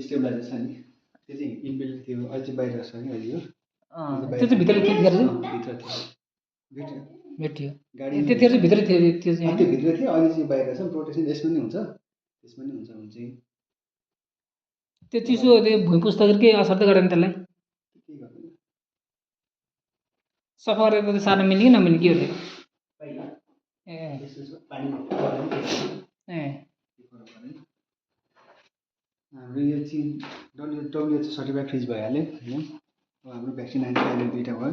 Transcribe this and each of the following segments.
Stabiliser छ नि त्यो चाहिँ इनबिल्ट थियो अहिले चाहिँ बाहिर छ नि अहिले त्यो चाहिँ भित्र थिएन भित्र थियो भेटियो गाडी त्यतिखेर चाहिँ भित्र थियो त्यो चाहिँ त्यो भित्र थियो अहिले चाहिँ बाहिर छ प्रोटेक्सन यसमा नि हुन्छ त्यसमा नि हुन्छ भने चाहिँ त्यो चिसो त्यो भुइँ पुस्दाखेरि केही असर त गरेन त्यसलाई के गर्दैन सफा गरेर त सार्न मिल्ने कि नमिल्ने के हो त्यो पहिला ए यसो पानीमा पर्दैन ए हाम्रो यो चाहिँ डब्ल्युएचओ सर्टिफाइड फ्रिज भइहाल्यो होइन अब हाम्रो भ्याक्सिन अहिले अहिले दुईवटा भयो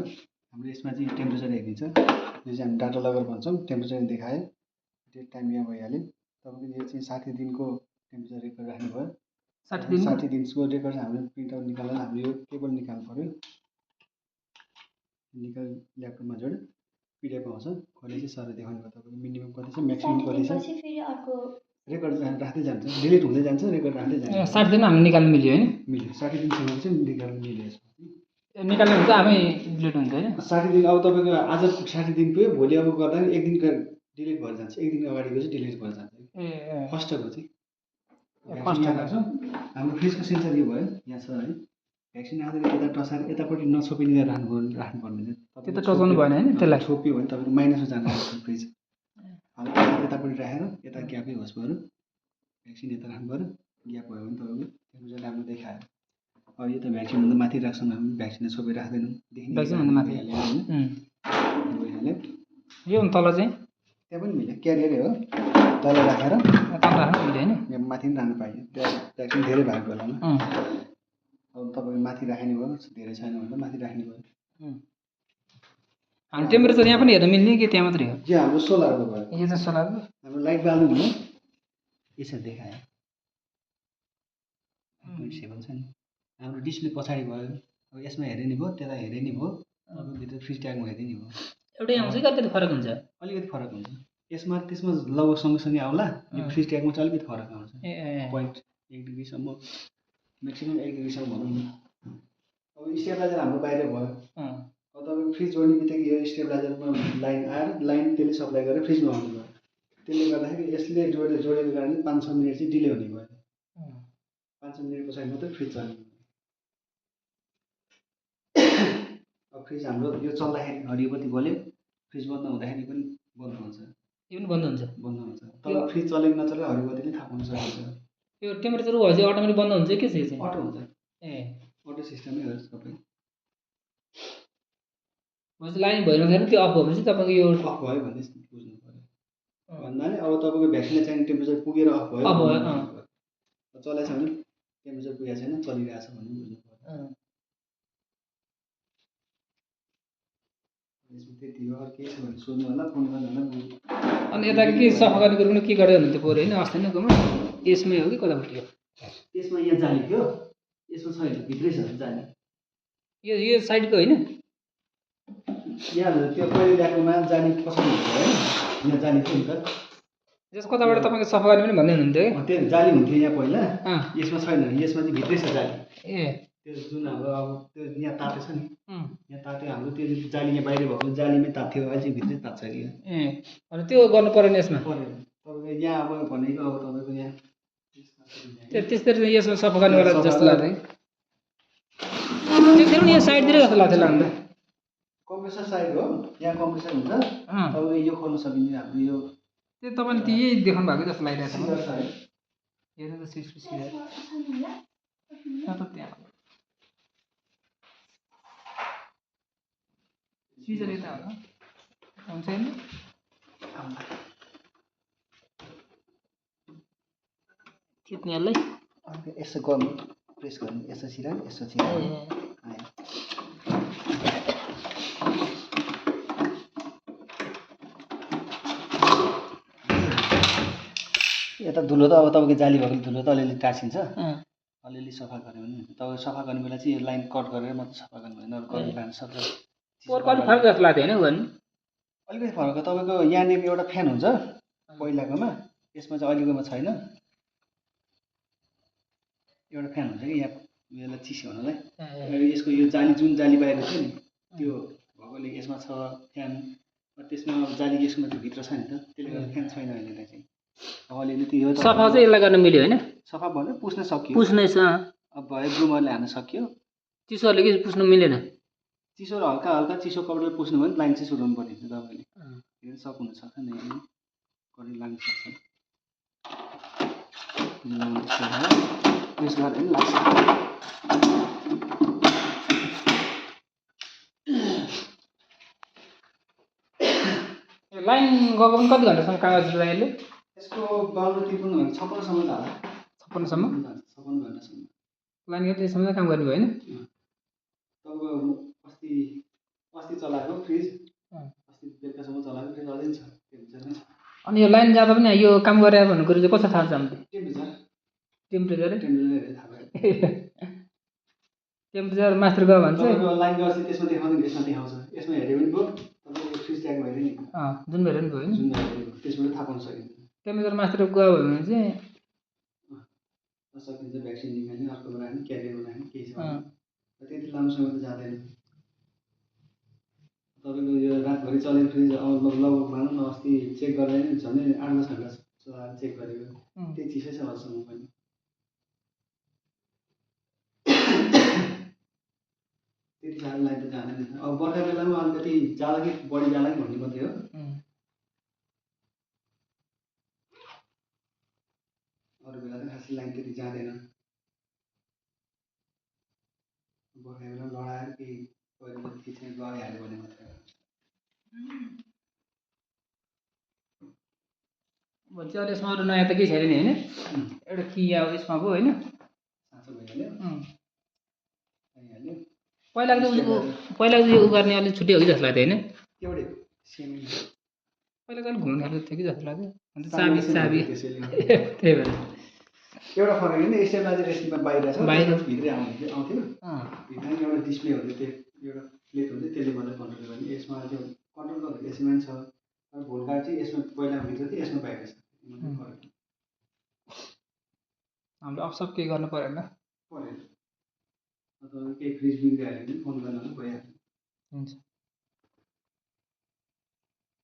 हाम्रो यसमा चाहिँ टेम्परेचर हेरिदिन्छ यो चाहिँ हामी डाटा लगेर भन्छौँ टेम्परेचर देखायो डेट टाइम यहाँ भइहाल्यो तपाईँको यो चाहिँ 60 दिनको टेम्परेचर रेकर्ड राख्नु भयो 60 दिनको रेकर्ड हाम्रो प्रिन्ट आउट निकालेर हाम्रो यो केबल निकाल्नु पऱ्यो निकाल ल्यापटपमा जोड पिडिएफ आउँछ कहिले चाहिँ सरले देखाउनु भयो तपाईँको मिनिमम कति छ म्याक्सिमम कति छ रेकर्ड राख्दै जान्छ डिलिट हुँदै जान्छ रेकर्ड राख्दै जान्छ 60 दिन हामी निकाल्नु मिल्यो होइन मिल्यो 60 दिनसम्म चाहिँ निकाल्नु मिल्यो यसमा निकाल्नु हुन्छ आफै डिलिट हुन्छ होइन 60 दिन अब तपाईँको आज 60 दिन पुग्यो भोलि अब गर्दा एक दिनको डिलिट भएर जान्छ एक दिन अगाडिको चाहिँ डिलिट भएर जान्छ फर्स्टको चाहिँ हाम्रो फ्रिजको सेन्सर यो भयो यहाँ छ है भ्याक्सिन आएर यता टसार यतापट्टि नछोपिने राख्नुपर्ने त्यो त टचाउनु भएन होइन त्यसलाई छोप्यो भने तपाईँको माइनसमा जानुपर्छ फ्रिज अब यतापट्टि राखेर यता ग्यापै होस् बरु भ्याक्सिन यता राख्नु पऱ्यो ग्याप भयो भने तपाईँको टेम्परेचर राम्रो देखायो अब यो त भ्याक्सिनभन्दा माथि राख्छौँ हामी भ्याक्सिन छोपेर राख्दैनौँ भ्याक्सिनभन्दा माथि भइहाल्यो यो तल चाहिँ त्यहाँ पनि मिल्यो क्यारियरै हो तल राखेर राख्नु मिल्यो होइन यहाँ माथि पनि राख्नु पाइयो त्यहाँ भ्याक्सिन धेरै भएको बेलामा अब तपाईँको माथि राख्ने भयो धेरै छैन भने त माथि राख्ने भयो हाम्रो टेम्परेचर यहाँ पनि हेर्न मिल्ने कि त्यहाँ मात्रै हो यो हाम्रो सोलरको भयो यो चाहिँ सोलरको हाम्रो लाइट बाल्नु भने यसरी देखायो 7 छ नि हाम्रो डिस्प्ले पछाडि भयो अब यसमा हेरे नि भयो त्यसलाई हेरे नि भयो अब भित्र फ्रिज ट्यागमा हेर्दै नि भयो एउटै आउँछ कि अलिकति फरक हुन्छ अलिकति फरक हुन्छ यसमा त्यसमा लगभग सँगसँगै आउला यो फ्रिज ट्यागमा चाहिँ अलिकति फरक आउँछ पोइन्ट 1 डिग्रीसम्म म्याक्सिमम 1 डिग्रीसम्म भनौँ न अब स्टेबलाइजर हाम्रो बाहिर भयो अब तपाईँको फ्रिज जोड्ने बित्तिकै यो स्टेबलाइजरमा लाइन आएर लाइन त्यसले सप्लाई गरेर फ्रिजमा आउनु भयो त्यसले गर्दाखेरि यसले जोडेको कारणले 5-6 मिनट चाहिँ डिले हुने भयो 5 मिनट पछाडि मात्रै फ्रिज चल्ने अब फ्रिज हाम्रो यो चल्दाखेरि हरियो बत्ती बल्यो फ्रिज बन्द हुँदाखेरि पनि बन्द हुन्छ यो पनि बन्द हुन्छ तर फ्रिज चलेको नचलेको हरियो बत्तीले थाहा पाउन सकिन्छ यो टेम्परेचर चाहिँ अटोमेटिक बन्द हुन्छ के चाहिँ अटो हुन्छ ए अटो सिस्टमै हो सबै लाइन भइरहँदैन त्यो अफ भएपछि तपाईँको यो अफ भयो भन्ने बुझ्नु पऱ्यो भन्नाले अब तपाईँको भ्याक्सिनलाई चाहिने टेम्परेचर पुगेर अफ भयो चलाएको छ भने टेम्परेचर पुगेको छैन चलिरहेको छ भन्ने बुझ्नु पऱ्यो त्यति हो अरू केही छ भने सोध्नु होला फोन गर्नु होला अनि यता के सफा गर्ने कुरो पनि के गर्दै हुनुहुन्थ्यो पोहोर होइन अस्ति नै कोमा यसमै हो कि कतापट्टि हो त्यसमा यहाँ जाली थियो यसमा छैन भित्रै छ जाली यो साइडको होइन यहाँ त्यो पहिले ल्याएकोमा जाली पछाडि हुन्छ होइन यहाँ जाली थियो नि त जस कताबाट तपाईँको सफा गर्ने पनि भन्दै हुनुहुन्थ्यो है त्यो जाली हुन्थ्यो यहाँ पहिला यसमा छैन यसमा चाहिँ भित्रै छ जाली ए त्यो जुन हाम्रो अब त्यो यहाँ तातो छ नि यहाँ तातो हाम्रो त्यो जाली यहाँ बाहिर भएको जालीमै तात्थ्यो अहिले चाहिँ भित्रै तात्छ कि ए अनि त्यो गर्नु परेन यसमा परेन तपाईँको यहाँ अब भनेको अब तपाईँको यहाँ त्यसरी यसमा सफा गर्नेवाला जस्तो लाग्थ्यो त्यो पनि यहाँ साइडतिर जस्तो लाग्थ्यो लाग्दा कम्प्रेसर साइड हो यहाँ कम्प्रेसर हुन्छ तपाईँको यो खोल्न सकिन्छ हाम्रो यो त्यो तपाईँले त्यही देखाउनु भएको जस्तो लागिरहेको छ हेर्नु त स्विच त्यहाँ स्विचर यता होला हुन्छ होइन थिच्नेहरूलाई यसो गर्नु प्रेस गर्नु यसो छिरा यसो छिरा यता धुलो त अब तपाईँको जाली भएको धुलो त अलिअलि टाँसिन्छ अलिअलि सफा गऱ्यो भने तपाईँ सफा गर्ने बेला चाहिँ यो लाइन कट गरेर मात्रै सफा गर्नु भएन कति लाइन सक्छ फरक जस्तो लाग्थ्यो होइन गर्नु अलिकति फरक हो तपाईँको यहाँनिर एउटा फ्यान हुन्छ पहिलाकोमा यसमा चाहिँ अहिलेकोमा छैन एउटा फ्यान हुन्छ कि यहाँ यसलाई चिसो हुनलाई यसको यो जाली जुन जाली बाहिर थियो नि त्यो भएकोले यसमा छ फ्यान त्यसमा जाली यसमा त्यो भित्र छ नि त त्यसले गर्दा फ्यान छैन अहिले चाहिँ अलिअलि त्यो सफा चाहिँ यसलाई गर्न मिल्यो होइन सफा भन्यो पुस्न सकियो पुस्नै छ अब भयो ग्रुमरले हान्न सक्यो। चिसोहरूले के पुस्नु मिलेन। चिसो र हल्का हल्का चिसो कपडाले पुस्नु भने लाइन चाहिँ सुरु पर्ने हुन्छ तपाईँले हेर्न सक्नुहुन्छ नि करेन्ट लाग्न सक्छ प्रेस गरेर पनि लाग्छ। लाइन गएको पनि कति घन्टासम्म कागज लाइनले यसको 52-53 घन्टा 56सम्म छ होला। 56सम्म 56 घन्टासम्म लाइन त्यसम्म काम गर्नु भयो होइन। तपाईँको अस्ति चलाएको फ्रिज अस्ति बेलुकासम्म चलाएको फ्रिज अझै छ टेम्परेचरमै छ। अनि यो लाइन जाँदा पनि यो काम गरे भन्ने कुरो चाहिँ कस्तो थाहा छ हामीले टेम्परेचर थाहा भयो। टेम्परेचर मास्टर गयो भने चाहिँ लाइन गएपछि त्यसमा देखाउँदैन यसमा देखाउँछ यसमा हेऱ्यो भने भयो तपाईँको फ्रिज ट्यागमा हेऱ्यो नि जुन हेऱ्यो नि भयो होइन जुन हेऱ्यो त्यसबाट थाहा पाउन सकिन्छ। टेम्परेचर मास्टर गयो भने चाहिँ सकिन्छ भ्याक्सिन निकाल्ने अर्कोमा राख्ने क्यारियरमा राख्ने केही छ त्यति लामो समय त जाँदैन। तपाईँको यो रातभरि चलेको फ्रिज लगभग भनौँ न अस्ति चेक गर्दा नि झन् 8-10 घन्टा चलाएर चेक गरेको त्यही चिसै छ अझसम्म पनि। त्यति साह्रो लाइन त जाँदैन। अब बर्खा बेलामा अलिकति जाला कि बढी जाला कि भन्ने मात्रै हो। अरू बेला त खासै लाइन त्यति जाँदैन। बर्खा बेला लडाएर केही पहिरो जति चाहिँ लगाइहाल्यो भने मात्रै हो। भन्छ अहिले यसमा अरू नयाँ त केही छैन नि होइन एउटा कि अब यसमा पो होइन साँचो भइहाल्यो पहिलाको चाहिँ यो गर्ने अलिक छुट्टै हो कि जस्तो लाग्थ्यो होइन एउटै सेमी पहिलाको अलिक घुम्नु खालको थियो कि जस्तो लाग्थ्यो अन्त चाबी त्यही भएर एउटा फरक होइन स्टेपलाई चाहिँ रेसिपीमा बाहिर छ भित्रै आउँथ्यो भित्र एउटा डिस्प्ले हुन्थ्यो त्यो एउटा प्लेट हुन्थ्यो त्यसले गर्दा कन्ट्रोल गर्ने। यसमा त्यो कन्ट्रोल गर्दा यसमा छ भोल्ट कार्ड चाहिँ यसमा पहिला भित्र थियो यसमा बाहिर छ हामीले अफसप केही गर्नु परेन अथवा केही फ्रिज बिग्रिहाल्यो भने फोन गर्न भइहाल्छ। हुन्छ।